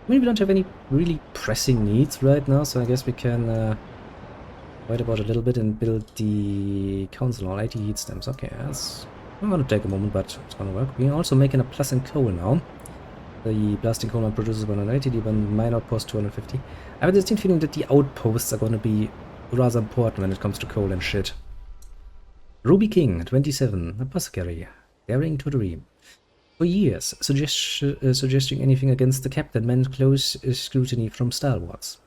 I mean, we don't have any really pressing needs right now, so I guess we can wait about a little bit and build the council on 80 heat stamps. Okay, that's going to take a moment, but it's going to work. We're also making a plus in coal now. The blasting coal mine produces 180, the mine outpost 250. I have a distinct feeling that the outposts are going to be rather important when it comes to coal and shit. Ruby King, 27, apothecary, daring to dream. For years, suggesting anything against the captain meant close scrutiny from stalwarts.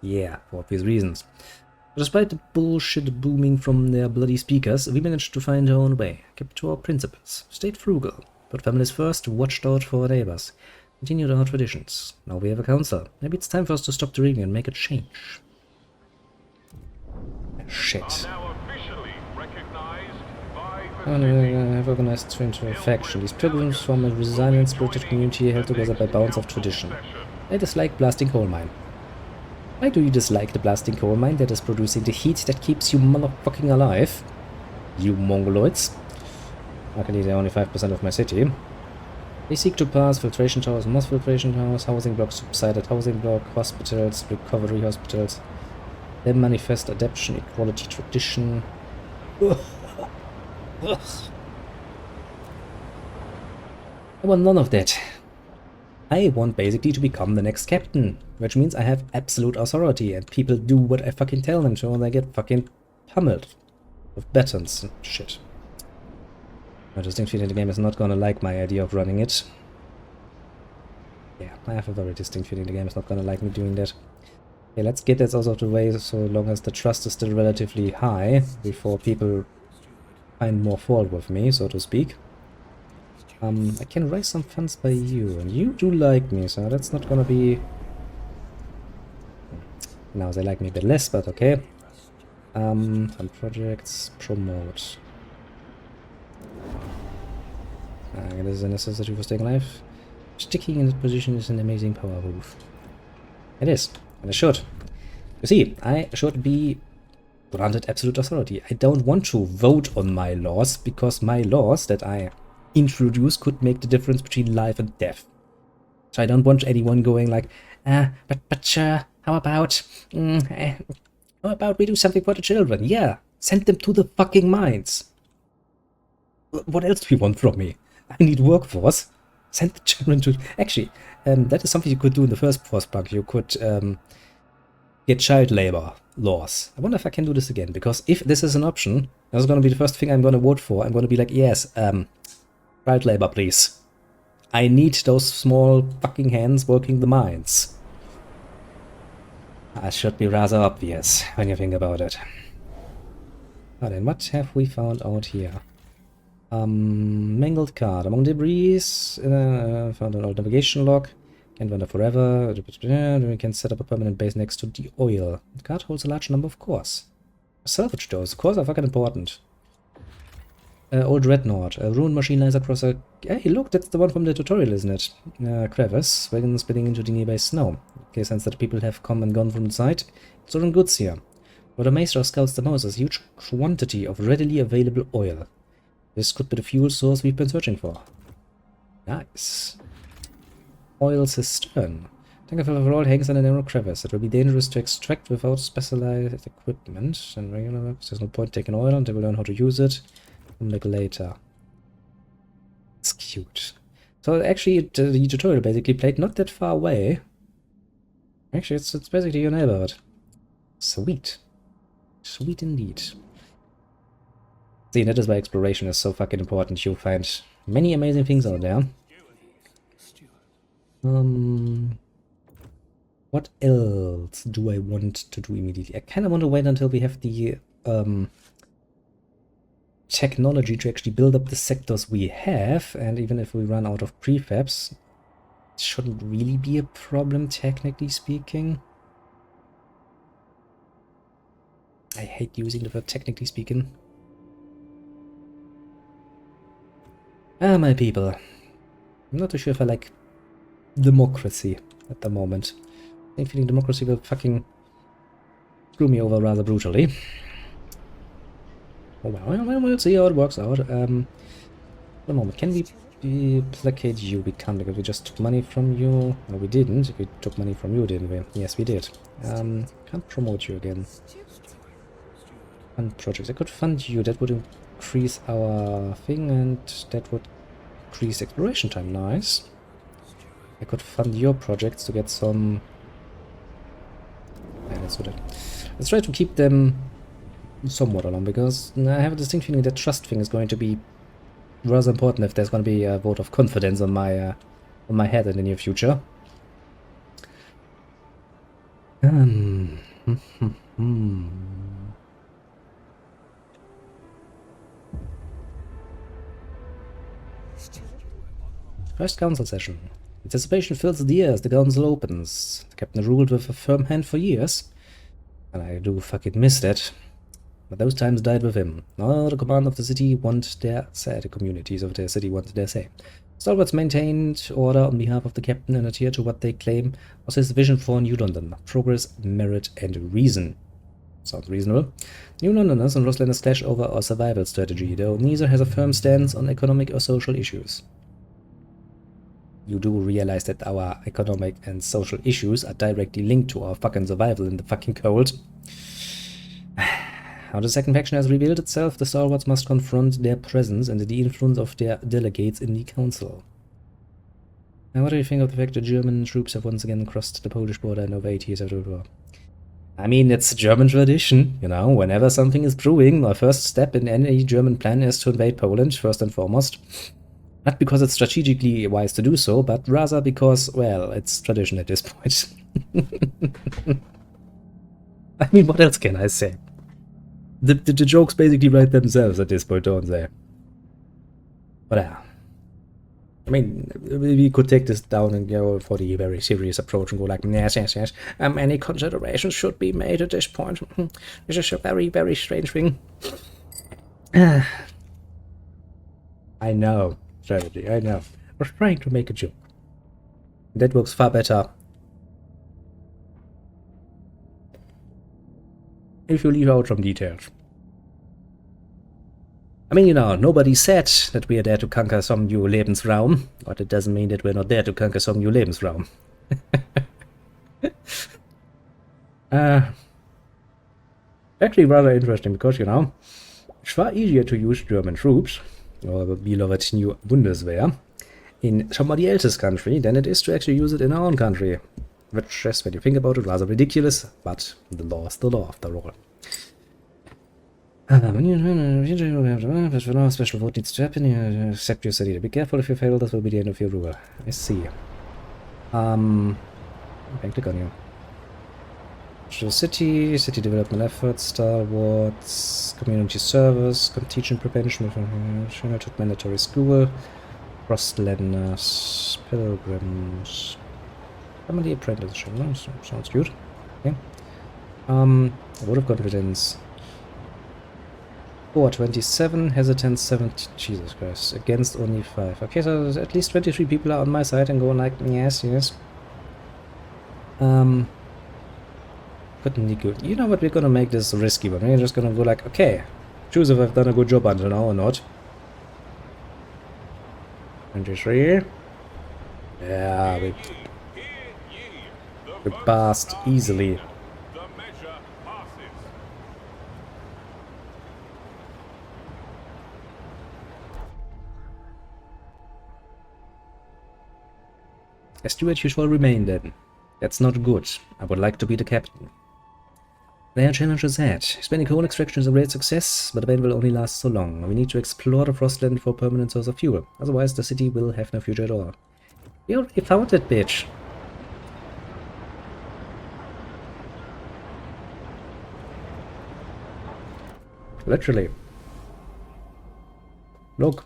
Yeah, for obvious reasons. Despite the bullshit booming from their bloody speakers, we managed to find our own way, kept to our principles, stayed frugal, put families first, watched out for our neighbors, continued our traditions. Now we have a council. Maybe it's time for us to stop dreaming and make a change. Shit. Have organized into a faction. These pilgrims form a resilient, spirited community held together by bonds of tradition. They dislike blasting coal mine. Why do you dislike the blasting coal mine that is producing the heat that keeps you motherfucking alive? You mongoloids. Luckily they're only 5% of my city. They seek to pass filtration towers, moss filtration towers, housing blocks, subsided housing block, hospitals, recovery hospitals. They manifest adaptation, equality, tradition. Ugh. Ugh. I want none of that. I want basically to become the next captain, which means I have absolute authority and people do what I fucking tell them to and they get fucking pummeled with batons and shit. I just think the game is not gonna like my idea of running it. Yeah, I have a very distinct feeling the game is not gonna like me doing that. Okay, let's get this out of the way so long as the trust is still relatively high before people find more fault with me, so to speak. I can raise some funds by you, and you do like me, so that's not gonna be... Now they like me a bit less, but okay. Some projects, promote. It is a necessity for staying alive. Sticking in this position is an amazing power move. It is, and it should. You see, I should be granted absolute authority. I don't want to vote on my laws, because my laws that I introduce could make the difference between life and death. So I don't want anyone going like, how about we do something for the children? Yeah, send them to the fucking mines. What else do you want from me? I need workforce. Send the children to... Actually, that is something you could do in the first Frostpunk. You could get child labor laws. I wonder if I can do this again, because if this is an option, that's going to be the first thing I'm going to vote for. I'm going to be like, yes, child labor, please. I need those small fucking hands working the mines. That should be rather obvious when you think about it. Now then, what have we found out here? Mangled card. Among debris, found an old navigation log. Can't wander forever. We can set up a permanent base next to the oil. The card holds a large number of cores. Salvage doors. Cores are fucking important. Old Dreadnought. A ruined machine laser crosser. Hey, look, that's the one from the tutorial, isn't it? Crevice. Wagon spilling into the nearby snow. Okay, since that people have come and gone from the site, it's all in goods here. What amazed our scouts the most is a huge quantity of readily available oil. This could be the fuel source we've been searching for. Nice. Oil cistern. Tanker full of oil hangs in a narrow crevice. It will be dangerous to extract without specialized equipment. And regular weapons. There's no point taking oil until we learn how to use it. Come back later. It's cute. So actually, the tutorial basically played not that far away. Actually, it's basically your neighborhood. Sweet. Sweet indeed. See, that is why exploration is so fucking important. You'll find many amazing things out there. What else do I want to do immediately? I kind of want to wait until we have the technology to actually build up the sectors we have, and even if we run out of prefabs, it shouldn't really be a problem, technically speaking. I hate using the word technically speaking. Ah, my people. I'm not too sure if I like democracy at the moment. I'm feeling democracy will fucking screw me over rather brutally. Oh well, we'll see how it works out. For a moment, can we we placate you? We can't because we just took money from you. No, we didn't. We took money from you, didn't we? Yes, we did. Can't promote you again. Fund projects. I could fund you. That would increase our thing, and that would increase exploration time. Nice. I could fund your projects to get some... Yeah, let's do that. Let's try to keep them somewhat along, because I have a distinct feeling that trust thing is going to be rather important if there's going to be a vote of confidence on my head in the near future. First council session. Anticipation fills the air as the council opens. The captain ruled with a firm hand for years, and I do fucking miss that. But those times died with him. Now the command of the city want their say. The communities of the city want their say. Stalwarts maintained order on behalf of the captain and adhered to what they claim was his vision for New London: progress, merit, and reason. Sounds reasonable. New Londoners and Rosslanders clash over our survival strategy, though neither has a firm stance on economic or social issues. You do realize that our economic and social issues are directly linked to our fucking survival in the fucking cold. How the second faction has revealed itself, the Stalwarts must confront their presence and the influence of their delegates in the council. Now, what do you think of the fact that German troops have once again crossed the Polish border in over 8 years after the war? I mean, it's German tradition, you know, whenever something is brewing, my first step in any German plan is to invade Poland, first and foremost. Not because it's strategically wise to do so, but rather because, well, it's tradition at this point. I mean, what else can I say? The jokes basically write themselves at this point, don't they? But yeah. I mean, we could take this down and go for the very serious approach and go like, yes. Any considerations should be made at this point. This is a very, very strange thing. I know, strategy, I know. I was trying to make a joke. That works far better if you leave out some details. I mean, you know, nobody said that we are there to conquer some new Lebensraum, but it doesn't mean that we're not there to conquer some new Lebensraum. Actually rather interesting, because, you know, it's far easier to use German troops, or the beloved new Bundeswehr, in somebody else's country than it is to actually use it in our own country. Which is, when you think about it, rather ridiculous, but the law is the law after all. Special vote needs to happen. You accept your city. Be careful if you fail, this will be the end of your rule. I see. I can click on you. City development efforts, Star Wars, community service, teaching prevention, childhood mandatory school, Frostlanders, pilgrims, family apprenticeship. No, sounds good. Okay. Vote of confidence. 27, hesitant 70. Jesus Christ, against only 5. Okay, so at least 23 people are on my side and going like, yes. Couldn't be good. You know what, we're gonna make this a risky one. We're just gonna go like, okay, choose if I've done a good job until now or not. 23. Yeah, we passed easily. A steward you shall remain then. That's not good. I would like to be the captain. There are challenges ahead. Hispanic coal extraction is a great success, but the ban will only last so long. We need to explore the Frostland for a permanent source of fuel. Otherwise, the city will have no future at all. We already found that bitch. Literally. Look.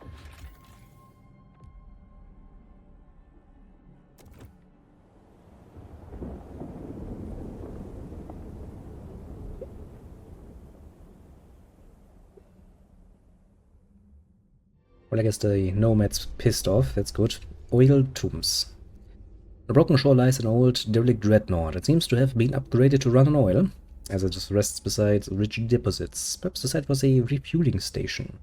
Well, I guess the nomad's pissed off. That's good. Oil tombs. The broken shore lies an old derelict dreadnought. It seems to have been upgraded to run on oil, as it just rests beside rich deposits. Perhaps the site was a refueling station.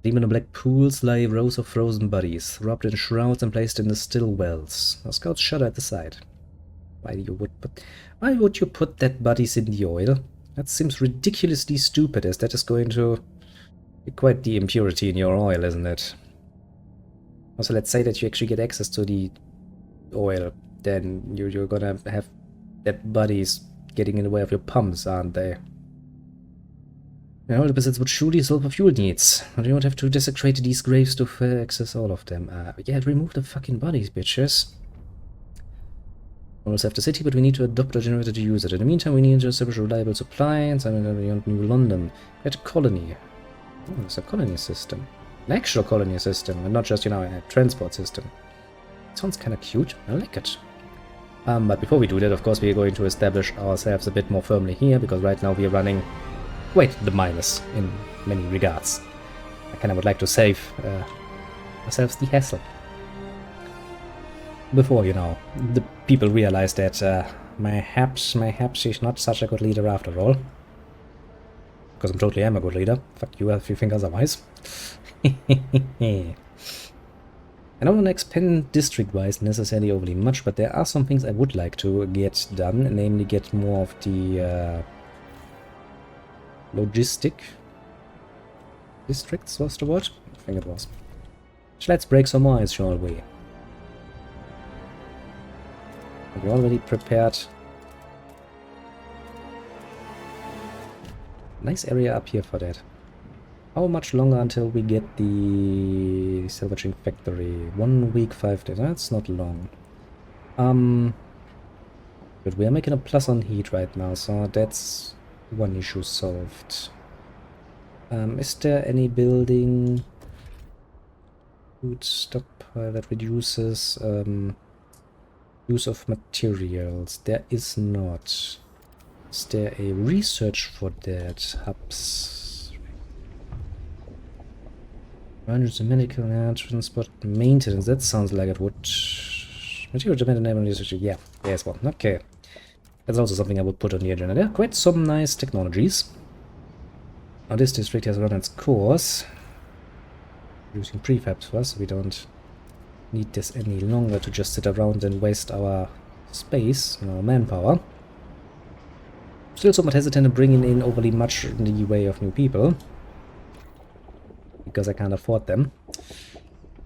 Demon in black pools lie rows of frozen bodies, wrapped in shrouds and placed in the still wells. Our scouts shudder at the sight. Why would you put dead bodies in the oil? That seems ridiculously stupid, as that is going to be quite the impurity in your oil, isn't it? Also, let's say that you actually get access to the oil, then you're gonna have dead bodies getting in the way of your pumps, aren't they? Oil deposits would surely solve our fuel needs. But you don't have to desecrate these graves to access all of them. Yeah, remove the fucking bodies, bitches. We also have the city, but we need to adopt a generator to use it. In the meantime, we need to establish a reliable supply and something beyond New London. Get a colony. Oh, it's a colony system. An actual colony system, and not just, you know, a transport system. Sounds kind of cute. I like it. But before we do that, of course, we are going to establish ourselves a bit more firmly here, because right now we are running quite the minus in many regards. I kind of would like to save ourselves the hassle. Before, you know, the people realize that mayhaps she's not such a good leader after all. Because I'm totally am a good leader. Fuck you if you think otherwise. I don't want to expand district-wise necessarily overly much, but there are some things I would like to get done, namely get more of the logistic districts, was the word? I think it was. So let's break some ice, shall we? Are we already prepared? Nice area up here for that. How much longer until we get the salvaging factory? 1 week, 5 days. That's not long. But we are making a plus on heat right now, so that's one issue solved. Is there any building food stockpile that reduces use of materials? There is not. Is there a research for that? Hubs. Hundreds of medical transport maintenance. That sounds like it would. Material demand and research. Yeah, yes, well, okay. That's also something I would put on the agenda. There are quite some nice technologies. Now this district has run its course. Using prefabs for us, so we don't need this any longer to just sit around and waste our space and our manpower. Still somewhat hesitant in bringing in overly much in the way of new people. Because I can't afford them.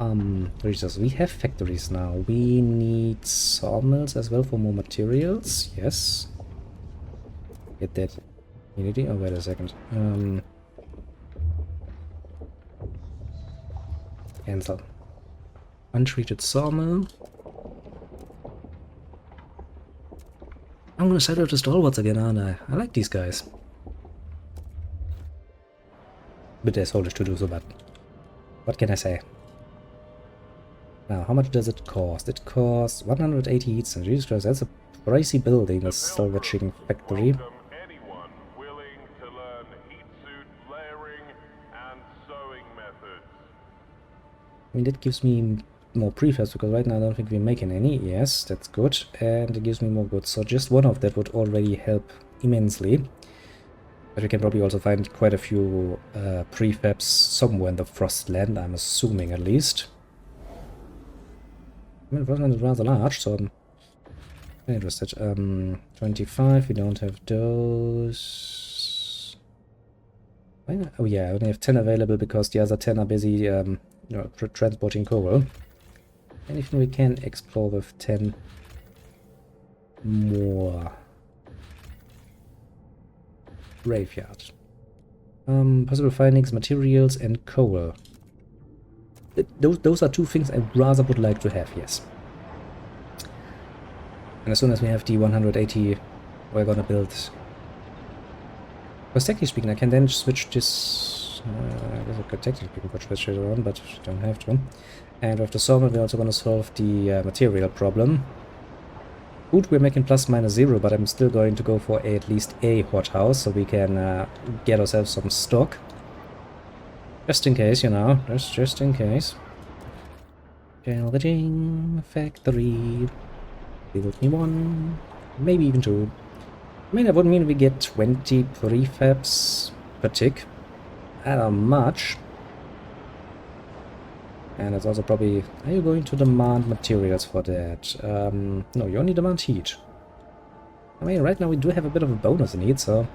We have factories now. We need sawmills as well for more materials. Yes. Get that. Unity? Oh, wait a second. Cancel. Untreated sawmill. I'm gonna side out the stalwarts again, aren't I? I like these guys. But they're soulish to do so, but what can I say? Now, how much does it cost? It costs 180 heat cents. Jesus Christ, that's a pricey building, a salvaging factory. I mean, that gives me more prefabs, because right now I don't think we're making any. Yes, that's good. And it gives me more goods. So just one of that would already help immensely. But we can probably also find quite a few prefabs somewhere in the Frostland, I'm assuming at least. I mean, Frostland is rather large, so I'm interested. 25, we don't have those. Oh yeah, I only have 10 available because the other 10 are busy transporting coal. Anything we can explore with 10 more. Graveyard. Possible findings, materials, and coal. Those are two things I rather would like to have, yes. And as soon as we have the 180, we're gonna build. Because technically speaking, I can then switch this. I guess I could technically speaking could switch it around, but I don't have to. And with the sawmill, we're also gonna solve the material problem. Food we're making plus minus 0, but I'm still going to go for at least a hothouse so we can get ourselves some stock. Just in case, you know, just in case. Salvaging factory. Build me one, maybe even 2. I mean, that would mean we get 20 prefabs per tick. Not much. And it's also probably... Are you going to demand materials for that? No, you only demand heat. I mean, right now we do have a bit of a bonus in heat, so...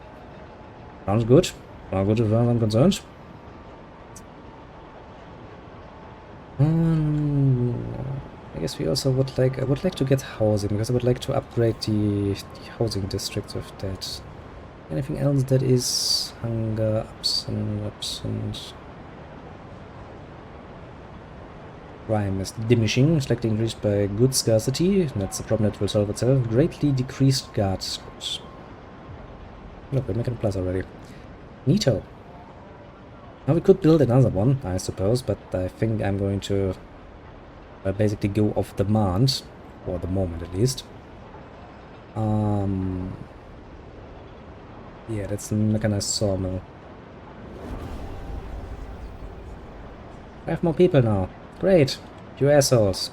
Sounds good. Not good as far as I'm concerned. I guess we also would like... I would like to get housing, because I would like to upgrade the housing districts with that. Anything else that is hunger, absent... Crime is diminishing, slightly increased by good scarcity. That's a problem that will solve itself. Greatly decreased guards. Look, we're making a plus already. Neato. Now we could build another one, I suppose, but I think I'm going to basically go off demand, for the moment at least. Yeah, that's a mechanized sawmill. I have more people now. Great, you assholes.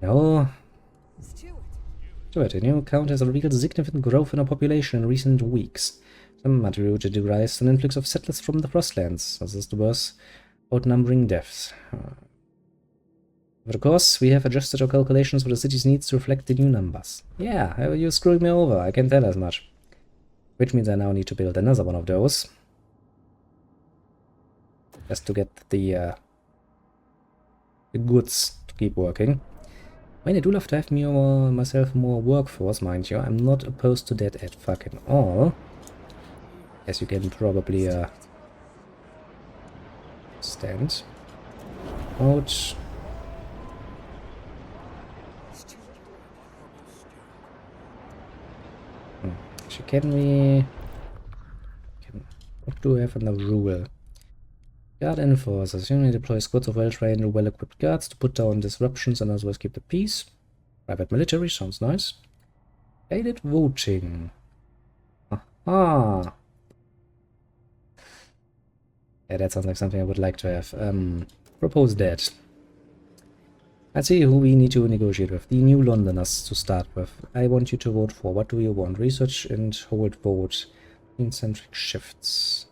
No. Stuart, a new count has revealed significant growth in our population in recent weeks. Some might be rooted to rise an influx of settlers from the Frostlands, as is the worst outnumbering deaths. But of course, we have adjusted our calculations for the city's needs to reflect the new numbers. Yeah, you screwed me over, I can tell as much. Which means I now need to build another one of those. Just to get the goods to keep working. I mean, I do love to have myself more workforce, mind you. I'm not opposed to that at fucking all. As you can probably stand. Ouch. Actually, can we... What do we have in the rule? Guard enforcers. You need to deploy squads of well-trained and well-equipped guards to put down disruptions and otherwise keep the peace. Private military sounds nice. Guided voting. Aha! Yeah, that sounds like something I would like to have. Propose that. Let's see who we need to negotiate with. The New Londoners to start with. I want you to vote for. What do you want? Research and hold vote. Centric shifts.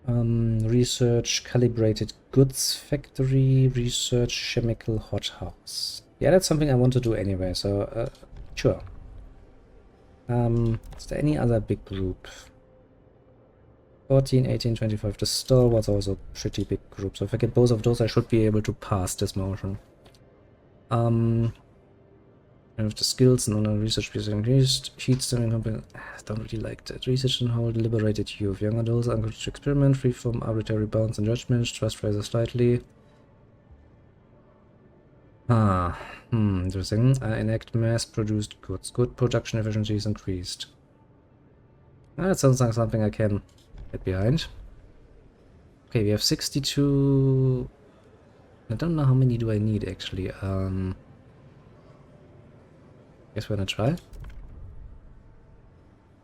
Research calibrated goods factory. Research chemical hothouse. Yeah, that's something I want to do anyway, so sure. Is there any other big group? 14, 18, 25. The store was also a pretty big group, so if I get both of those I should be able to pass this motion. With the skills and on research piece increased. Sheets don't really like that. Research and hold liberated youth. Young adults are encouraged to experiment, free from arbitrary bounds and judgments. Trust rises slightly. Interesting. Enact mass-produced goods. Good production efficiency is increased. That sounds like something I can get behind. Okay, we have 62... I don't know how many do I need, actually. Guess we're gonna try.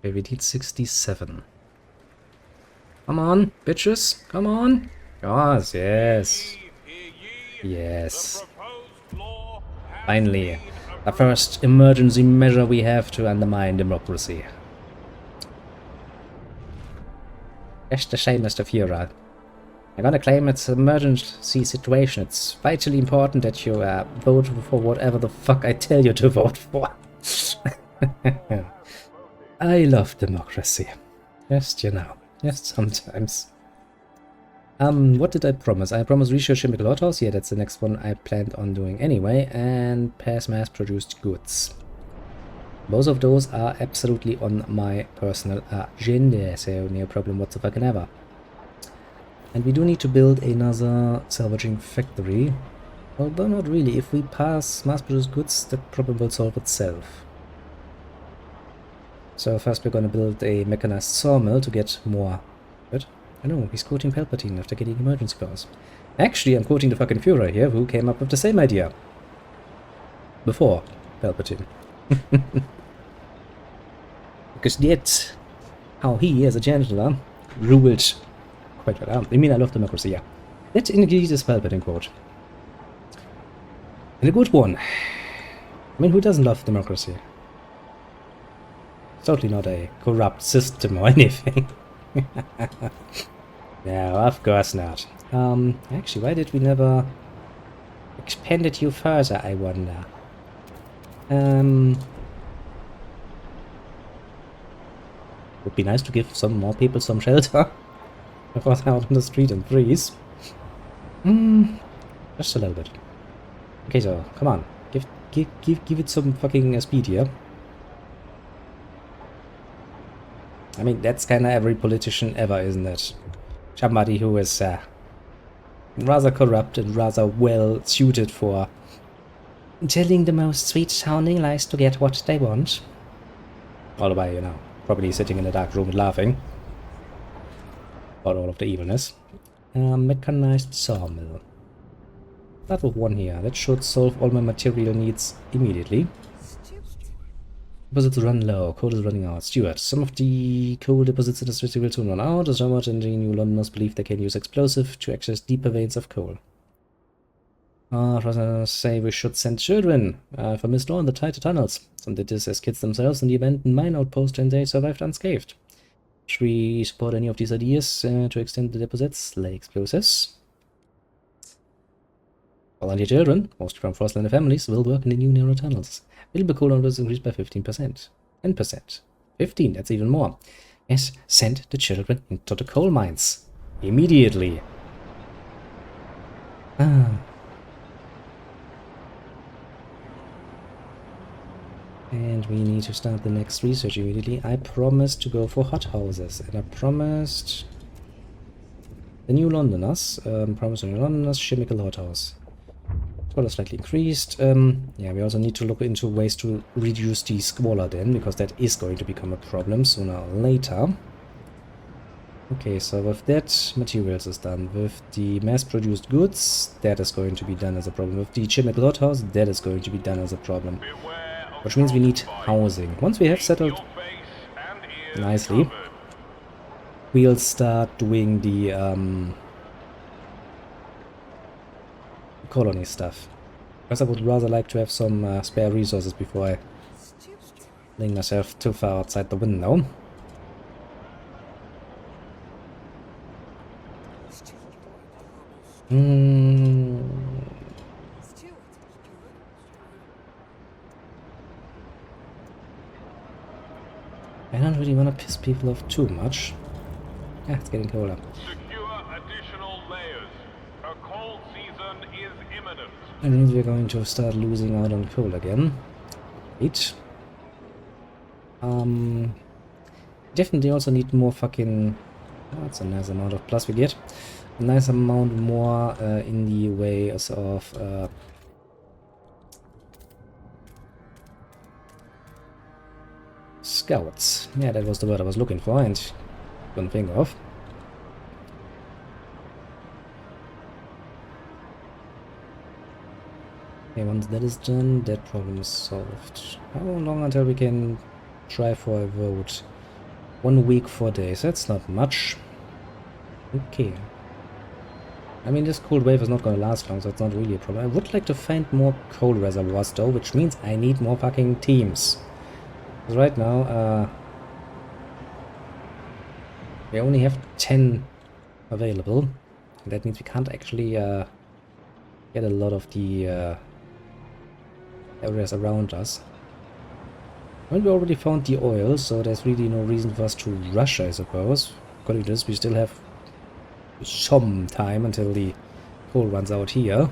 Okay, we need 67. Come on, bitches! Come on! Yes, yes. Yes. Finally, the first emergency measure we have to undermine democracy. That's the shame, Mr. Führer. I'm gonna claim it's an emergency situation. It's vitally important that you vote for whatever the fuck I tell you to vote for. I love democracy. Just, you know, just sometimes. What did I promise? I promised research chemical hothouse. Yeah, that's the next one I planned on doing anyway. And pass mass-produced goods. Both of those are absolutely on my personal agenda, so no problem whatsoever. And we do need to build another salvaging factory. Although not really. If we pass mass-produced goods, that problem will solve itself. So first we're gonna build a mechanized sawmill to get more. But I know, he's quoting Palpatine after getting emergency powers. Actually, I'm quoting the fucking Führer here, who came up with the same idea. Before Palpatine. Because that's how he, as a chancellor, ruled quite well. I mean, I love democracy, yeah. That indeed is Palpatine quote. And a good one. I mean, who doesn't love democracy? It's totally not a corrupt system or anything. No, of course not. Actually, why did we never expand it you further, I wonder? Would be nice to give some more people some shelter before they're out on the street and freeze. Just a little bit. Okay, so come on, give it some fucking speed here. I mean, that's kind of every politician ever, isn't it? Somebody who is rather corrupt and rather well suited for telling the most sweet-sounding lies to get what they want. All the way, you know, probably sitting in a dark room and laughing about all of the evilness. Mechanized sawmill. Start with one here. That should solve all my material needs immediately. Deposits run low. Coal is running out. Steward. Some of the coal deposits in the city will soon run out. As Robert and the New Londoners believe they can use explosive to access deeper veins of coal. Say we should send children for Miss Law in the tighter tunnels. Some did this as kids themselves in the abandoned mine outpost and they survived unscathed. Should we support any of these ideas to extend the deposits like explosives? Volunteer children, mostly from Frostlander families, will work in the new narrow tunnels. Available coal numbers increased by 15%. 10%. 15, that's even more. Yes, send the children into the coal mines. Immediately. And we need to start the next research immediately. I promised to go for hothouses, and I promised the New Londoners, chemical hothouse. Squalor slightly increased. Yeah, we also need to look into ways to reduce the squalor then, because that is going to become a problem sooner or later. Okay, so with that, materials is done. With the mass-produced goods, that is going to be done as a problem. With the chemical hothouse, that is going to be done as a problem. Which means we need housing. Once we have settled nicely, we'll start doing the colony stuff. Because I would rather like to have some spare resources before I lay myself too far outside the window. I don't really want to piss people off too much. Yeah, it's getting colder. Secure additional layers. A cold season is imminent. That means we're going to start losing out on coal again. Right. Definitely also need more fucking... Oh, that's a nice amount of plus we get. A nice amount more in the ways of... scouts. Yeah, that was the word I was looking for and couldn't think of. Okay, once that is done, that problem is solved. How long until we can try for a vote? 1 week, 4 days. That's not much. Okay. I mean, this cold wave is not going to last long, so it's not really a problem. I would like to find more coal reservoirs, though, which means I need more fucking teams. Because right now, we only have 10 available. And that means we can't actually get a lot of the areas around us. Well, we already found the oil, so there's really no reason for us to rush, I suppose. According to this, we still have some time until the coal runs out here.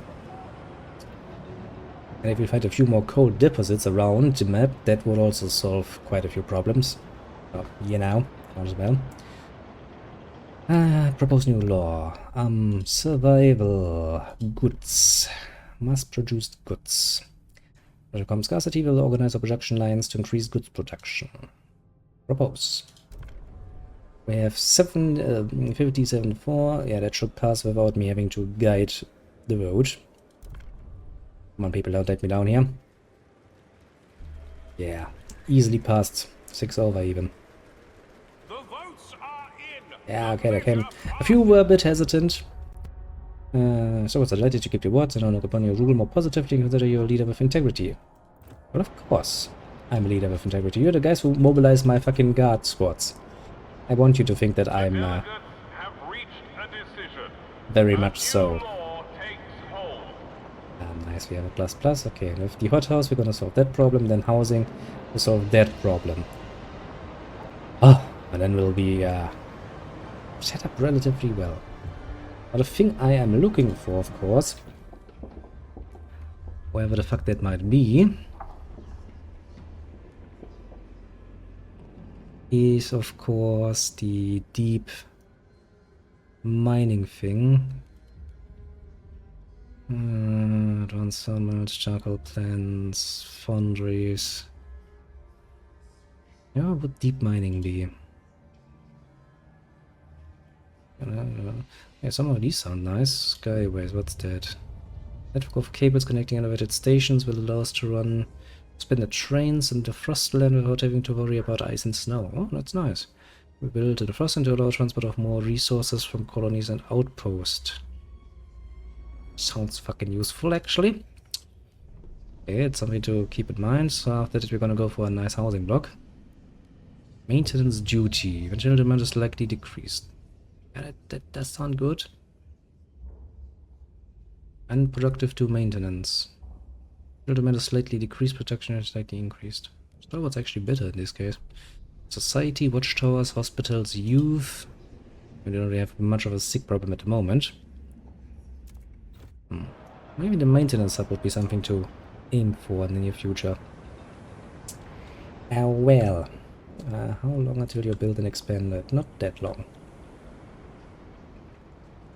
And if we find a few more coal deposits around the map, that would also solve quite a few problems. Oh, you know, as well. Propose new law. Survival goods. Mass-produced goods. Come scarcity will organize our production lines to increase goods production. Propose. We have 57.4. Yeah, that should pass without me having to guide the vote. Come on, people, don't let me down here. Yeah, easily passed. 6 over even. The votes are in. Yeah, okay, they came. A few were a bit hesitant. So it's delighted to keep your words and look upon your rule more positively and consider you a leader with integrity. Well, of course, I'm a leader with integrity. You're the guys who mobilize my fucking guard squads. I want you to think that I'm Delegates have reached a Very A much new so. law takes hold. Nice, we have a plus plus. Okay, and with the hothouse, we're gonna solve that problem. Then housing, we solve that problem. Oh, and then we'll be set up relatively well. But the thing I am looking for, of course, wherever the fuck that might be, is of course the deep mining thing. Advanced sawmills, charcoal plants, foundries. Yeah, what would deep mining be? Yeah, some of these sound nice. Skyways, what's that? Network of cables connecting elevated stations will allow us to run spin the trains into Frostland without having to worry about ice and snow. Oh, that's nice. We built the Frost to allow transport of more resources from colonies and outposts. Sounds fucking useful, actually. Okay, it's something to keep in mind. So after that, we're gonna go for a nice housing block. Maintenance duty. Material demand is likely decreased. Yeah, that does sound good. Unproductive to maintenance. Material demand is slightly decreased, production is slightly increased. So what's actually better in this case? Society, watchtowers, hospitals, youth. We don't really have much of a sick problem at the moment. Maybe the maintenance hub would be something to aim for in the near future. Well. How long until you build and expand it? Not that long.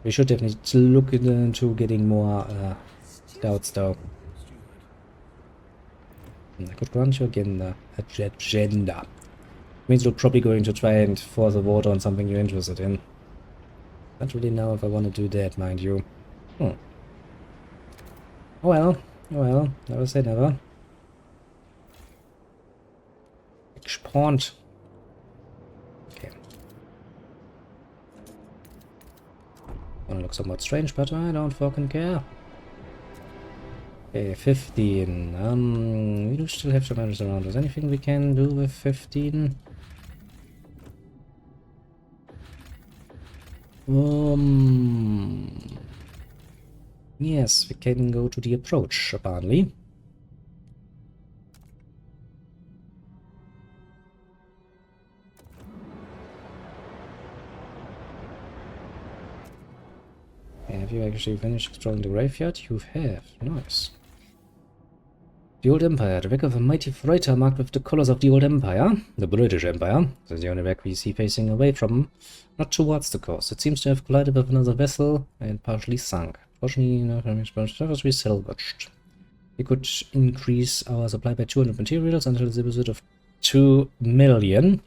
We should definitely look into getting more scouts though. I could grant you again the agenda. Means you're probably going to try and force a vote on something you're interested in. Not really know if I want to do that, mind you. Oh well, never say never. Spawned. Okay. Wanna look somewhat strange, but I don't fucking care. Okay, 15. We do still have some others around us. Anything we can do with 15? Yes, we can go to the approach, apparently. Have you actually finished exploring the graveyard? You have. Nice. The Old Empire. The wreck of a mighty freighter marked with the colors of the Old Empire. The British Empire. This is the only wreck we see facing away from, not towards the coast. It seems to have collided with another vessel and partially sunk. Fortunately, no damage was we salvaged. We could increase our supply by 200 materials until the deposit of 2 million.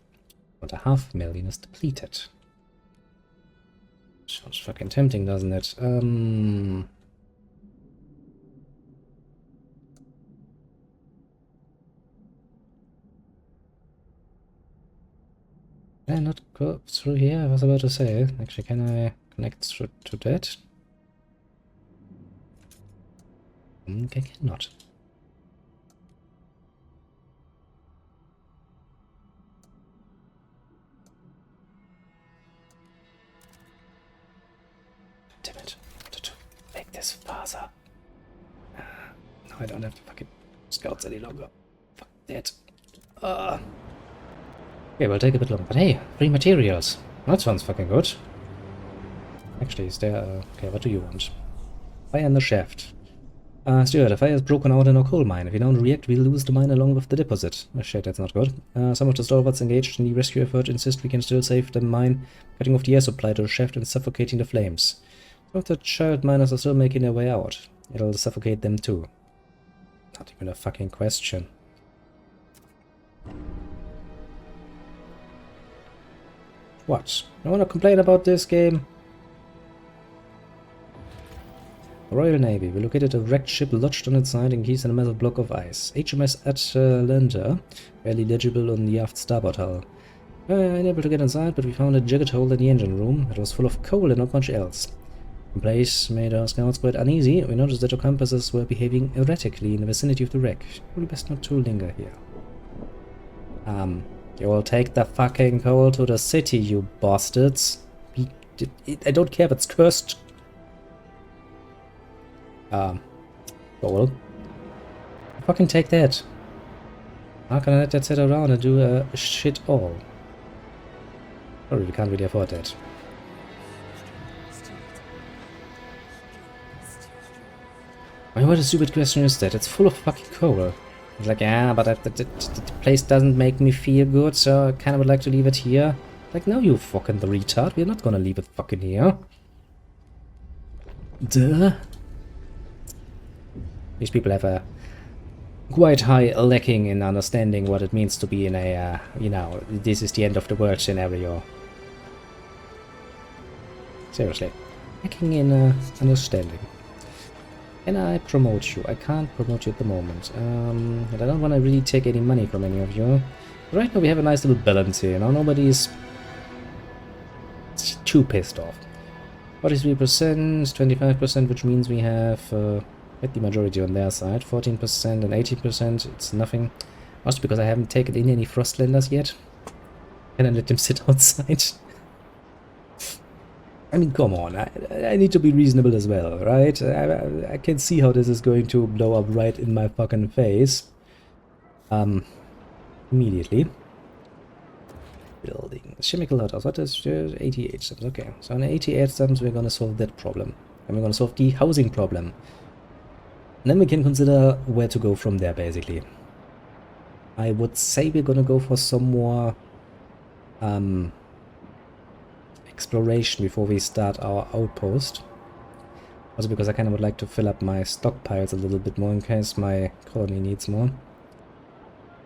But a half million is depleted. Sounds fucking tempting, doesn't it? Can I not go through here? I was about to say. Actually, can I connect through to that? I cannot. Damn it. I wanted to make this faster. Now I don't have the fucking scouts any longer. Fuck that. Okay, we'll take a bit longer. But hey, free materials. That sounds fucking good. Actually, is there... okay, what do you want? Fire in the shaft. Stuart, the fire is broken out in our coal mine. If we don't react, we'll lose the mine along with the deposit. Oh shit, that's not good. Some of the stalwarts engaged in the rescue effort insist we can still save the mine, cutting off the air supply to the shaft and suffocating the flames. Some of the child miners are still making their way out. It'll suffocate them too. Not even a fucking question. What? No one to complain about this game? Royal Navy. We located a wrecked ship lodged on its side encased in a massive block of ice. HMS Atlanta, barely legible on the aft starboard hull. We were unable to get inside, but we found a jagged hole in the engine room. It was full of coal and not much else. The place made our scouts quite uneasy. We noticed that our compasses were behaving erratically in the vicinity of the wreck. Probably best not to linger here. You will take the fucking coal to the city, you bastards. I don't care if it's cursed. Coal. Fucking take that. How can I let that sit around and do shit all? Sorry, we can't really afford that. I mean, what a stupid question is that? It's full of fucking coal. It's like, yeah, but the place doesn't make me feel good, so I kind of would like to leave it here. Like, no, you fucking retard. We're not gonna leave it fucking here. Duh. These people have a quite high lacking in understanding what it means to be in a, you know, this is the end of the world scenario. Seriously. Lacking in understanding. Can I promote you? I can't promote you at the moment. And I don't want to really take any money from any of you. Right now we have a nice little balance here, you know? Nobody's too pissed off. 43%, 25%, which means we have the majority on their side. 14% and 18%, it's nothing. Also because I haven't taken in any Frostlanders yet. Can I let them sit outside? I mean, come on, I need to be reasonable as well, right? I can see how this is going to blow up right in my fucking face. Immediately. Building. Chemical hothouse, what is 88 stems? Okay, so on 88 stems we're gonna solve that problem. And we're gonna solve the housing problem. And then we can consider where to go from there, basically. I would say we're gonna go for some more exploration before we start our outpost. Also because I kind of would like to fill up my stockpiles a little bit more in case my colony needs more.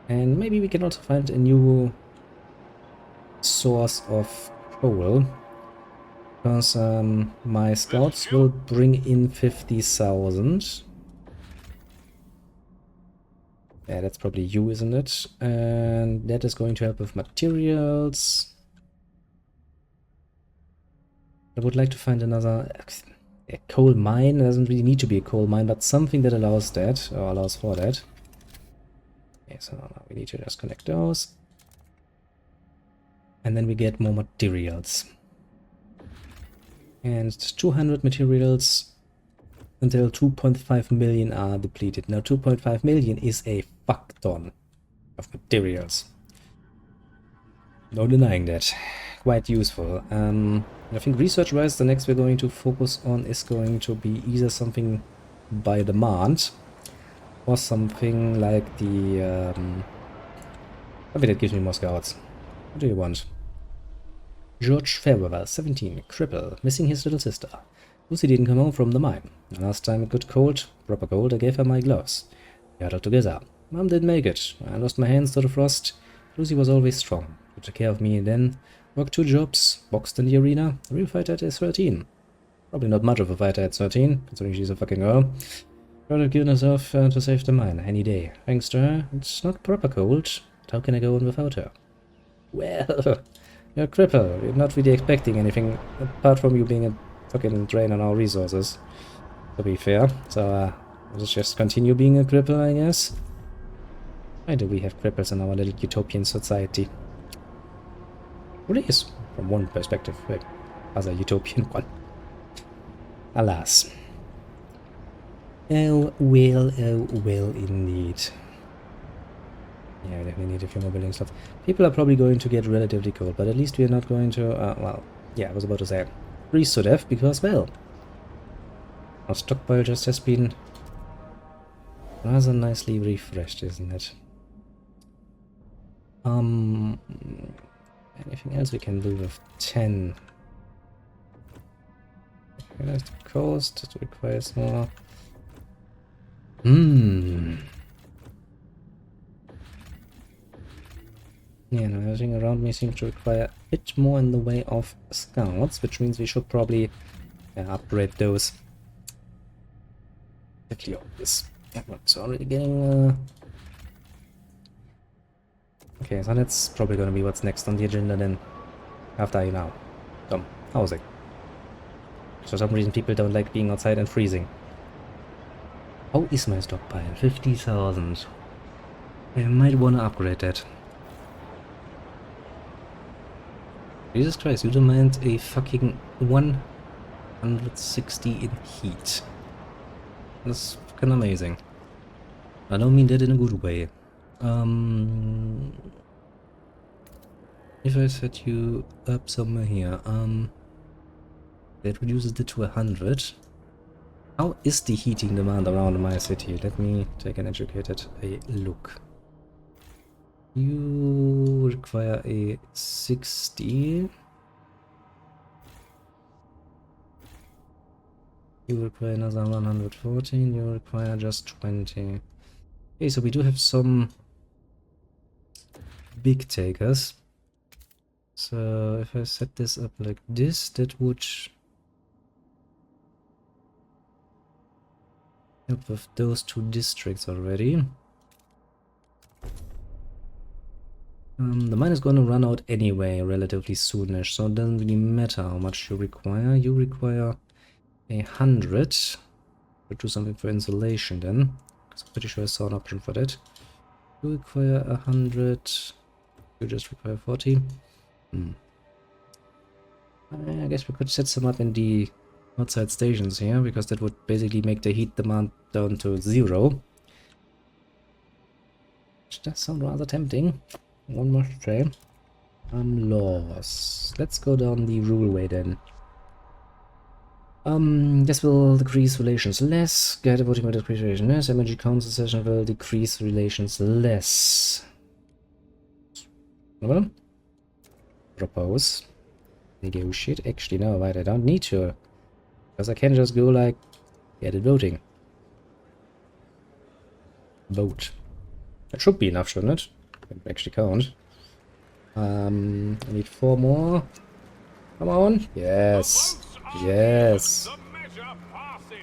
And maybe we can also find a new source of coal. Because my scouts will bring in 50,000. Yeah, that's probably you, isn't it? And that is going to help with materials. I would like to find another a coal mine. It doesn't really need to be a coal mine, but something that allows that, or allows for that. Okay, so now we need to just connect those. And then we get more materials. And 200 materials until 2.5 million are depleted. Now 2.5 million is a fuck ton of materials. No denying that. Quite useful. I think research-wise, the next we're going to focus on is going to be either something by demand or something like the something that gives me more scouts. What do you want? George Fairweather, 17, cripple, missing his little sister. Lucy didn't come home from the mine. The last time it got cold, proper cold, I gave her my gloves. We huddled together. Mom didn't make it. I lost my hands to the frost. Lucy was always strong. She took care of me and then worked 2 jobs, boxed in the arena, a real fighter at 13. Probably not much of a fighter at 13, considering she's a fucking girl. Would have given herself to save the mine any day. Thanks to her, it's not proper cold, but how can I go on without her? Well, you're a cripple. We're not really expecting anything apart from you being a fucking drain on our resources, to be fair. So, let's just continue being a cripple, I guess. Why do we have cripples in our little utopian society? Well, it is, from one perspective, but as a utopian one. Alas. Oh, well indeed. Yeah, we definitely need a few more building stuff. People are probably going to get relatively cold, but at least we are not going to, well, yeah, I was about to say, freeze to death, because, well, our stockpile just has been rather nicely refreshed, isn't it? Anything else we can do with 10? Realize the coast, it requires more. Yeah, no, everything around me seems to require a bit more in the way of scouts, which means we should probably upgrade those. Definitely obvious. It's already getting okay, so that's probably gonna be what's next on the agenda then. After, you know, housing. For some reason people don't like being outside and freezing. How is my stockpile? 50,000. I might wanna upgrade that. Jesus Christ, you demand a fucking 160 in heat. That's fucking amazing. I don't mean that in a good way. If I set you up somewhere here, that reduces it to 100. How is the heating demand around my city? Let me take an educated look. You require a 60. You require another 114. You require just 20. Okay, so we do have some big takers. So if I set this up like this, that would help with those two districts already. The mine is going to run out anyway relatively soonish, so it doesn't really matter how much you require. You require 100. We'll do something for insulation then, because I'm pretty sure I saw an option for that. You require 100. You just require 40. I guess we could set some up in the outside stations here, because that would basically make the heat demand down to 0. Which does sound rather tempting, one must say. Laws. Let's go down the rule way then. This will decrease relations less. Guided voting will decrease relations less. Energy council session will decrease relations less. Well, propose. Negotiate. Actually, no, wait, I don't need to. Because I can just go like, get it voting. Vote. That should be enough, shouldn't it? I actually count. I need 4 more. Come on. Yes. Yes. The measure passes.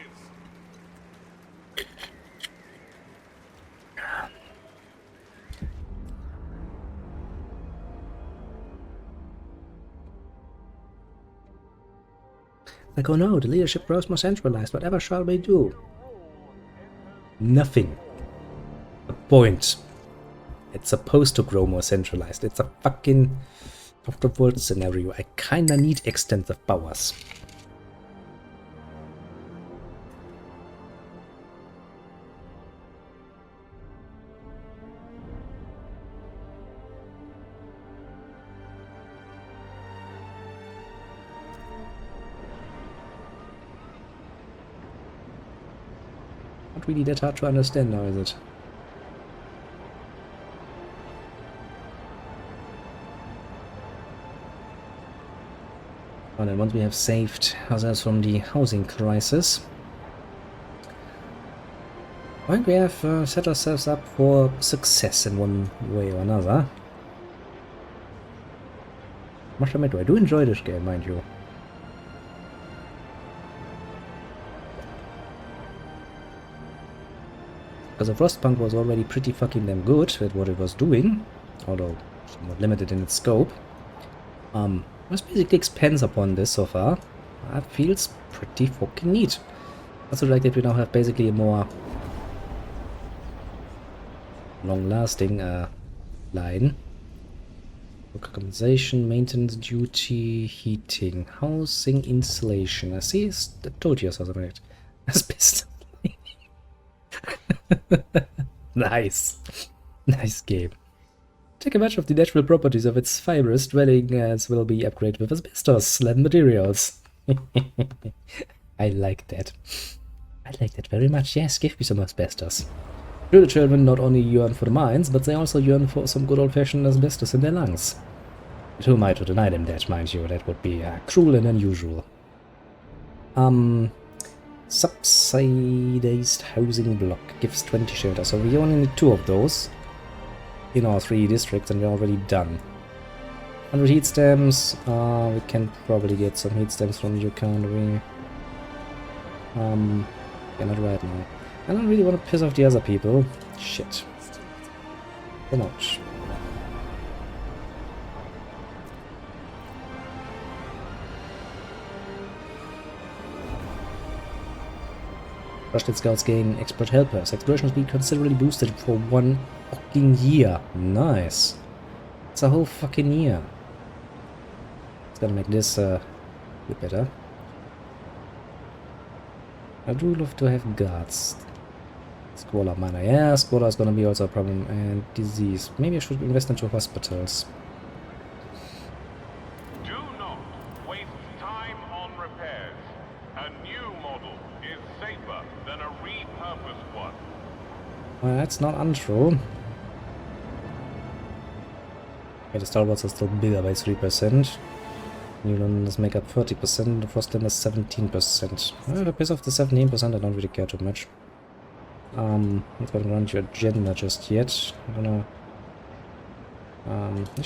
Like, oh no, the leadership grows more centralized. Whatever shall we do? Nothing. The point. It's supposed to grow more centralized. It's a fucking of the world scenario. I kinda need extensive powers. Not really that hard to understand now, is it? And then once we have saved ourselves from the housing crisis, I think we have set ourselves up for success in one way or another. Must admit, I do enjoy this game, mind you. Because the Frostpunk was already pretty fucking damn good with what it was doing, although somewhat limited in its scope. Let's basically expands upon this so far. That feels pretty fucking neat. I also like that we now have basically a more long-lasting line. Compensation, maintenance duty, heating, housing, insulation. I see, I told you so something. Asbestos. Nice. Nice game. Take advantage of the natural properties of its fibrous dwelling as will be upgraded with asbestos-led materials. I like that. I like that very much. Yes, give me some asbestos. Sure, the children not only yearn for the mines, but they also yearn for some good old-fashioned asbestos in their lungs. But who am I to deny them that, mind you? That would be cruel and unusual. Subsidized housing block gives 20 shelter, so we only need 2 of those in our 3 districts and we're already done. 100 heat stamps, we can probably get some heat stamps from you, can't we? Yeah, not right now. I don't really want to piss off the other people. Shit. So much. Russian scouts gain expert helpers. Exploration speed considerably boosted for 1 fucking year. Nice. It's a whole fucking year. It's gonna make this a bit better. I do love to have guards. Squalor Miner. Yeah, Squalor is gonna be also a problem. And disease. Maybe I should invest into hospitals. Do not waste time on repairs. A new model is safer than a repurposed one. Well, that's not untrue. Okay, the Star Wars are still bigger by 3%. New Londoners make up 30%, the Frostland is 17%. Well, because of the 17%, I don't really care too much. Not gonna run your agenda just yet. I don't know. I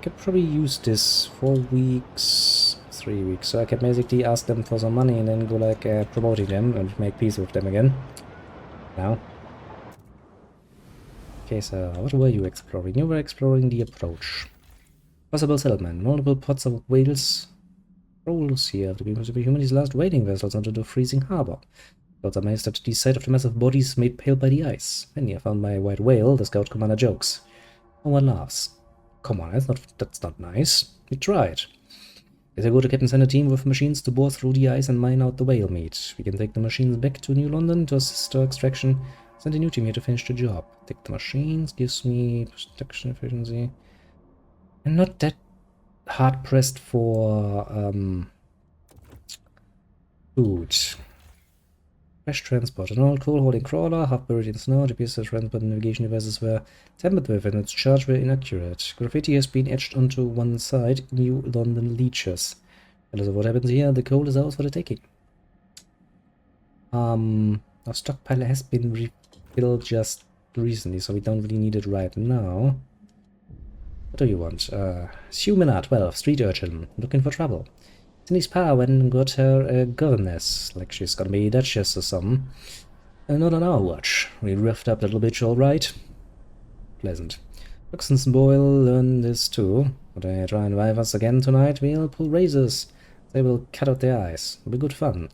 could probably use this 4 weeks, 3 weeks. So I can basically ask them for some money and then go like promoting them and make peace with them again. Now. Okay, so what were you exploring? You were exploring the approach. Possible settlement. Multiple pots of whales rolls here to be humanity's last whaling vessels onto the freezing harbor. Scouts are amazed at the sight of the massive bodies made pale by the ice. Many are found by a white whale, the scout commander jokes. No one laughs. Come on, that's not nice. We tried. As I go to Captain send a team with machines to bore through the ice and mine out the whale meat. We can take the machines back to New London to assist our extraction. Send a new team here to finish the job. Take the machines, gives me protection efficiency. I'm not that hard pressed for food. Fresh transport. An old coal holding crawler, half buried in snow. GPS transport and navigation devices were tampered with and its charge were inaccurate. Graffiti has been etched onto one side. New London leeches. Tell us what happens here. The coal is ours for the taking. Our stockpile has been refilled just recently, so we don't really need it right now. What do you want? Sumina 12, street urchin, looking for trouble. Cindy's power went and got her a governess, like she's gonna be duchess or something. Not on our watch. We roughed up a little bitch, alright. Pleasant. Luxon's Boyle learn this too. Would they try and revive us again tonight? We'll pull razors. They will cut out their eyes. It'll be good fun.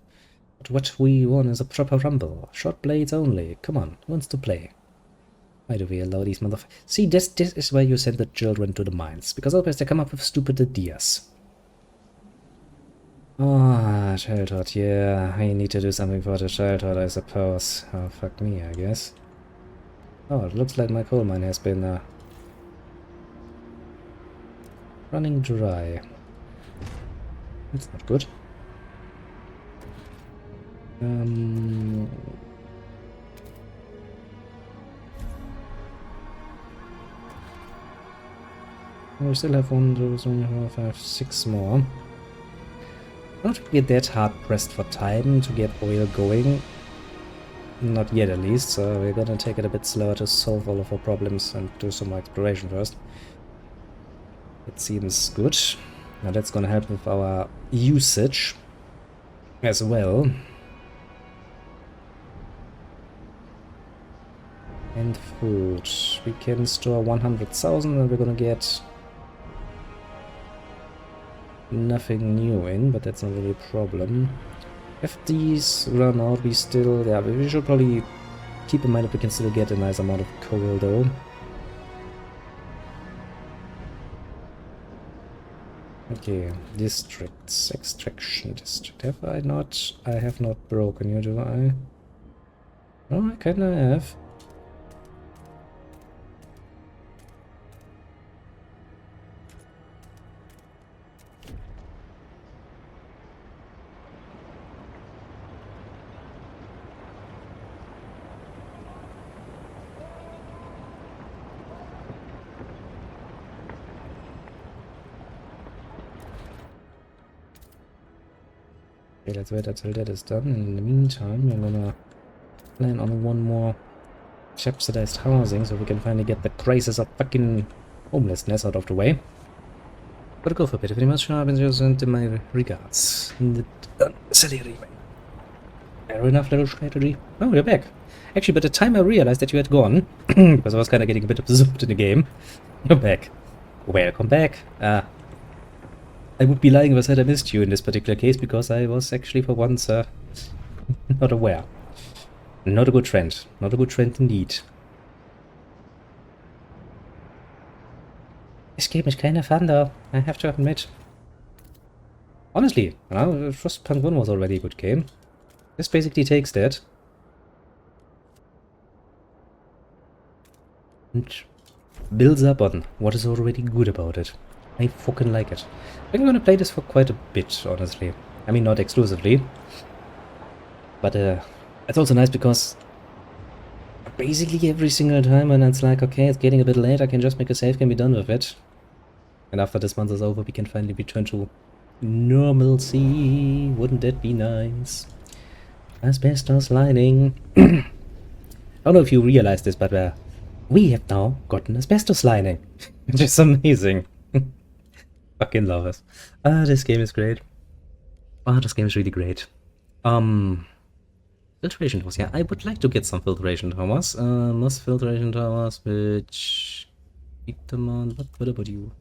But what we want is a proper rumble. Short blades only. Come on, who wants to play? Why do we allow these motherfuckers? See, this is why you send the children to the mines, because otherwise they come up with stupid ideas. Ah, childhood, yeah. I need to do something for the childhood, I suppose. Oh, fuck me, I guess. Oh, it looks like my coal mine has been running dry. That's not good. We still have 1, 2, 3, 4, 5, 6 more. Not get that hard pressed for time to get oil going. Not yet, at least, so we're gonna take it a bit slower to solve all of our problems and do some more exploration first. It seems good. Now that's gonna help with our usage as well. And food. We can store 100,000 and we're gonna get nothing new in, but that's not really a problem. If these run out, we still... yeah, we should probably keep in mind that we can still get a nice amount of coal though. Okay, districts. Extraction district. Have I not? I have not broken you, do I? Oh, I kinda have. Okay, let's wait until that is done. In the meantime, we're gonna plan on one more subsidized housing so we can finally get the crisis of fucking homelessness out of the way. But go for it. Very much and my regards. Salary. Fair enough, little strategy. Oh, you're back. Actually, by the time I realized that you had gone, because I was kind of getting a bit absorbed in the game, you're back. Welcome back. I would be lying if I said I missed you in this particular case, because I was actually for once not aware. Not a good trend. Not a good trend indeed. This game is kind of fun though, I have to admit. Honestly, Frostpunk 1 was already a good game. This basically takes that and builds up on what is already good about it. I fucking like it. I think I'm gonna play this for quite a bit, honestly. I mean, not exclusively. But it's also nice because basically every single time when it's like, okay, it's getting a bit late, I can just make a save and be done with it. And after this month is over, we can finally return to normalcy. Wouldn't that be nice? Asbestos lining. I don't know if you realize this, but we have now gotten asbestos lining. Which is amazing. Fucking love it. This game is great. This game is really great. Filtration towers. Yeah, I would like to get some filtration towers. Most filtration towers, which heat demand. What about you?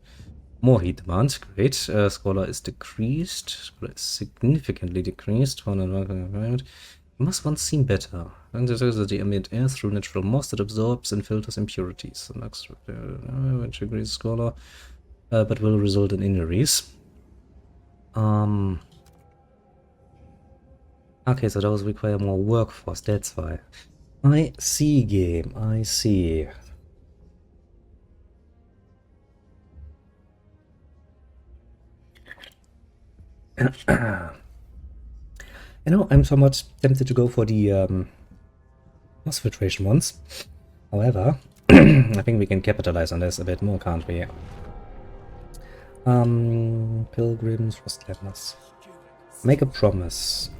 More heat demand. Great. Scholar is decreased. Scholar is significantly decreased. It must once seem better. And it is the ambient air through natural moss that absorbs and filters impurities. Which agrees Scholar, but will result in injuries. Okay, so those require more workforce, that's why. I see, game, I see. You know, I'm somewhat tempted to go for the moss filtration ones. However, I think we can capitalize on this a bit more, can't we? Pilgrims, Frostlanders. Make a promise.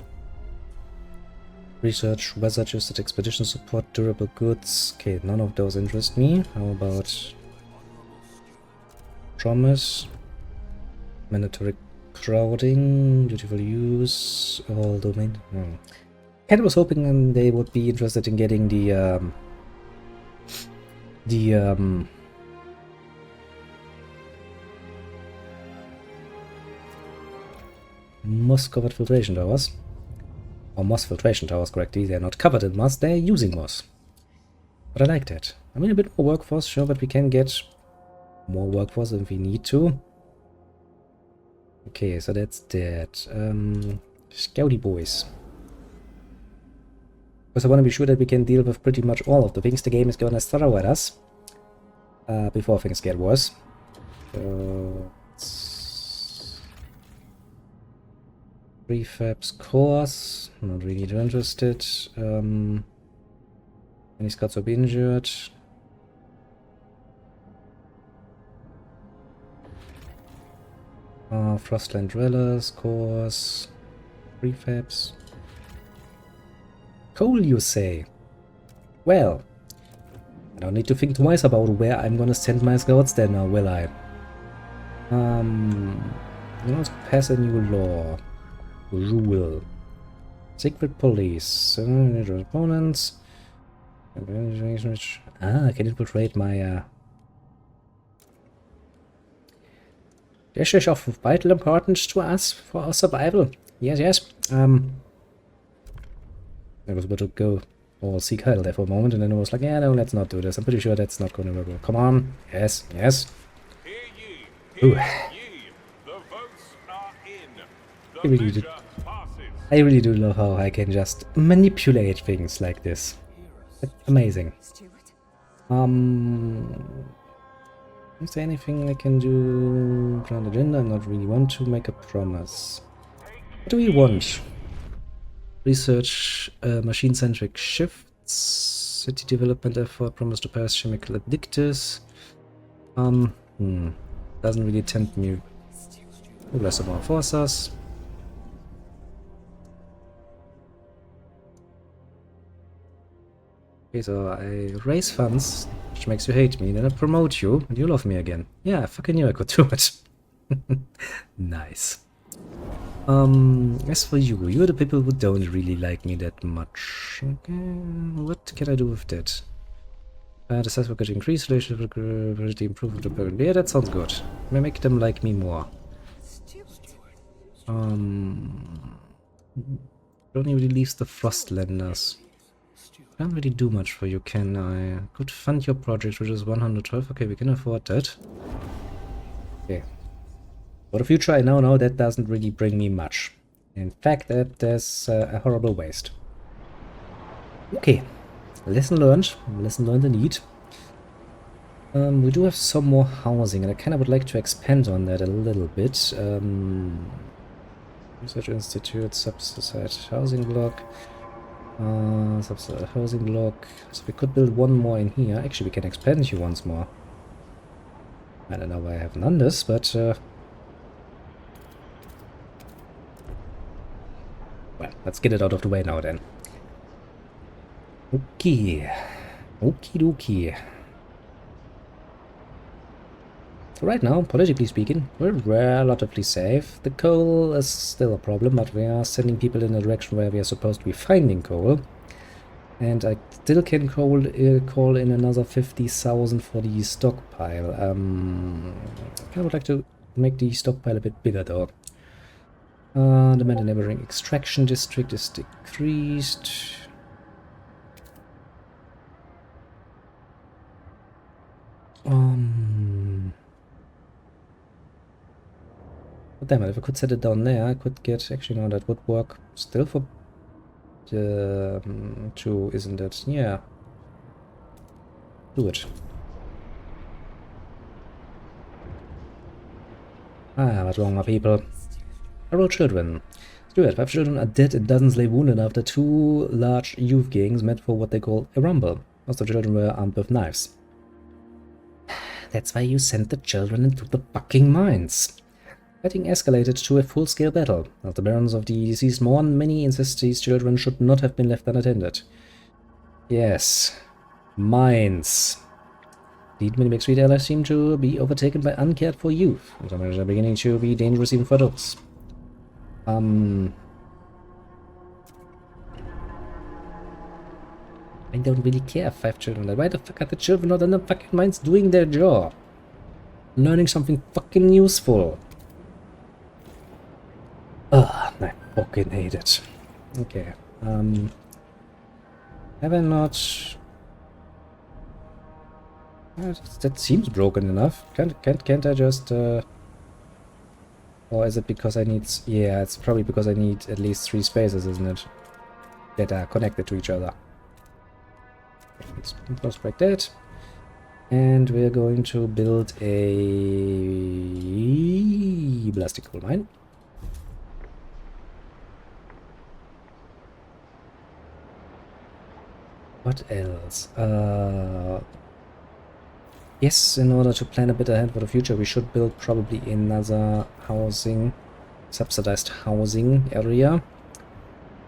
Research, weather-adjusted expedition support, durable goods. Okay, none of those interest me. How about promise? Mandatory crowding, beautiful use, all domain. Kind of was hoping they would be interested in getting the moss covered filtration towers. Or moss filtration towers, correctly. They're not covered in moss, they're using moss. But I like that. I mean, a bit more workforce, sure, but we can get more workforce if we need to. Okay, so that's that. Scouty boys. Because I want to be sure that we can deal with pretty much all of the things the game is gonna throw at us. Before things get worse. Prefabs course, not really too interested. Any scouts will be injured. Frostland dwellers course. Prefabs. Coal, you say? Well, I don't need to think twice about where I'm gonna send my scouts then now, will I? Let's pass a new law. Rule. Secret police. Opponents. I can infiltrate my This is of vital importance to us for our survival. Yes, yes. I was about to go or seek Heil there for a moment, and then I was like, yeah, no, let's not do this. I'm pretty sure that's not going to work. Come on. Yes, yes. Ooh. I really do love how I can just manipulate things like this. It's amazing. Is there anything I can do? Plan agenda? I not really want to make a promise. What do we want? Research machine-centric shifts. City development effort. Promise to pass chemical addictors. Doesn't really tempt me. Less of our forces. Okay, so I raise funds, which makes you hate me, then I promote you, and you love me again. Yeah, I fucking knew I could do it. Nice. As for you, you're the people who don't really like me that much. Okay, what can I do with that? The size will get increased, relationship will improve the burn. Yeah, that sounds good. May make them like me more. Only really leaves the Frostlanders. Can't really do much for you, can I? Could fund your project, which is 112. Okay, we can afford that. Okay. For the future, I now know that doesn't really bring me much. In fact, that is a horrible waste. Okay, lesson learned indeed. We do have some more housing, and I kind of would like to expand on that a little bit. Research Institute, subsidized housing block. Subsidized housing block. So we could build one more in here. Actually, we can expand you once more. I don't know why I haven't done this, but well, let's get it out of the way now then. Okay. Okie dokie. So right now, politically speaking, we're relatively safe. The coal is still a problem, but we are sending people in the direction where we are supposed to be finding coal. And I still can call in another 50,000 for the stockpile. I kind of would like to make the stockpile a bit bigger though. The neighboring extraction district is decreased. But damn it, if I could set it down there, I could get... Actually, no, that would work still for... two, isn't it? Yeah. Do it. What's wrong, my people? Several children. Stuart, 5 children are dead and dozens lay wounded after 2 large youth gangs met for what they call a rumble. Most of the children were armed with knives. That's why you sent the children into the fucking mines. Fighting escalated to a full-scale battle. As the parents of the deceased mourn, many insist these children should not have been left unattended. Yes. Mines. Indeed, many mixed retailers seem to be overtaken by uncared for youth. Some are beginning to be dangerous even for adults. I don't really care, 5 children. Why the fuck are the children not in the fucking mines doing their job? Learning something fucking useful. Ugh, I fucking hate it. Okay, have I not... that seems broken enough. Can't I just, or is it because I need... Yeah, it's probably because I need at least 3 spaces, isn't it? That are connected to each other. Let's close like that. And we're going to build a plastic coal mine. What else? Yes, in order to plan a bit ahead for the future, we should build probably another housing, subsidized housing area.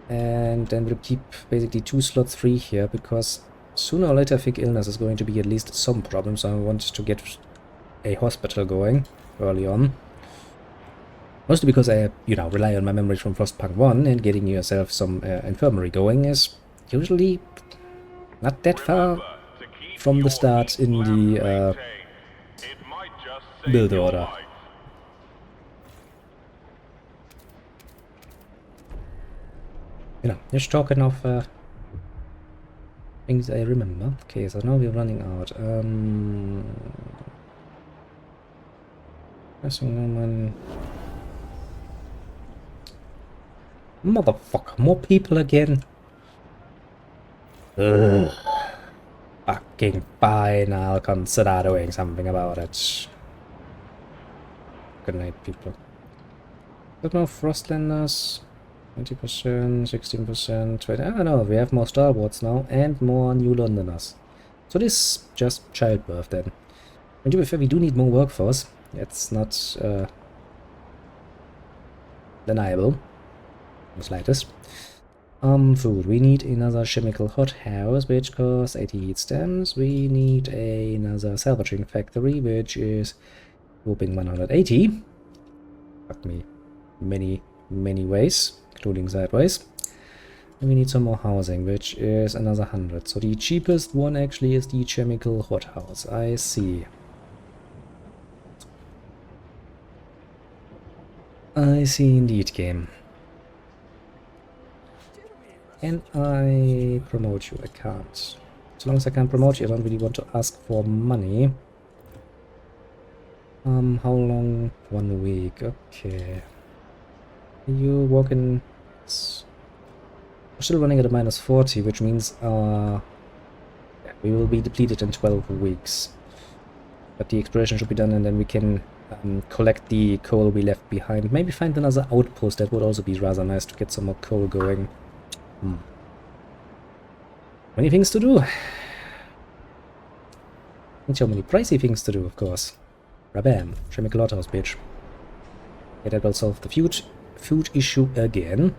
And then we'll keep basically 2 slots free here, because sooner or later I think illness is going to be at least some problem, so I want to get a hospital going early on. Mostly because I, you know, rely on my memories from Frostpunk 1, and getting yourself some infirmary going is usually not that far from the start in the build order. You know, just talking of things I remember. Okay, so now we're running out. Motherfucker, more people again. Ugh. Fucking fine, I'll consider doing something about it. Good night, people. Got no Frostlanders. 20%, 16%, 20. I don't know, we have more Star Wars now and more New Londoners. So this is just childbirth then. And to be fair, we do need more workforce. It's not deniable. The slightest. Food. We need another chemical hothouse, which costs 80 heat stamps. We need another salvaging factory, which is whooping 180. Fuck me. Many ways, including sideways. And we need some more housing, which is another 100. So the cheapest one actually is the chemical hothouse. I see. I see indeed, game. Can I promote you? I can't. As long as I can't promote you, I don't really want to ask for money. How long? 1 week. Okay. You walk in... We're still running at a -40, which means we will be depleted in 12 weeks. But the exploration should be done, and then we can collect the coal we left behind. Maybe find another outpost. That would also be rather nice to get some more coal going. Many things to do. And so many pricey things to do, of course. Rabam. Chemical hothouse, bitch. Yeah, that will solve the food issue again.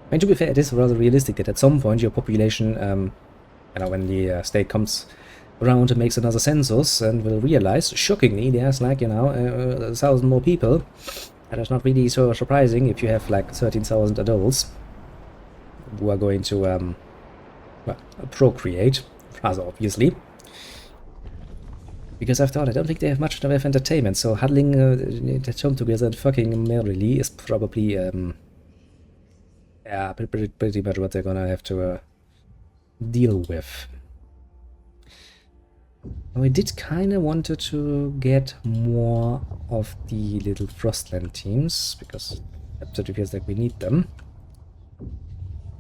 I mean, to be fair, it is rather realistic that at some point your population, you know, when the state comes around and makes another census and will realize, shockingly, there's like, you know, 1,000 more people. And it's not really so surprising if you have like 13,000 adults who are going to well, procreate, rather obviously. Because after all, I don't think they have much of entertainment, so huddling at home together and fucking merrily is probably, yeah, pretty much what they're gonna have to deal with. I did kinda wanted to get more of the little Frostland teams, because it absolutely feels like we need them.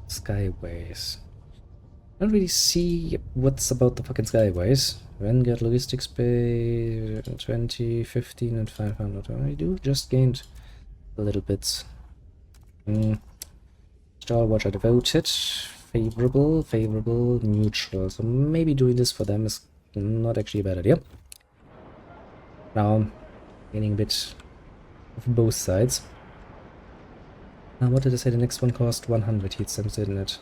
Skyways. I don't really see what's about the fucking Skyways. Vanguard Logistics Bay 20, 15 and 500. I do just gained a little bit. Stalwatch are devoted. Favorable, favorable, neutral. So maybe doing this for them is not actually a bad idea. Now I'm gaining a bit of both sides. What did I say? The next one cost 100 heat stamps, didn't it?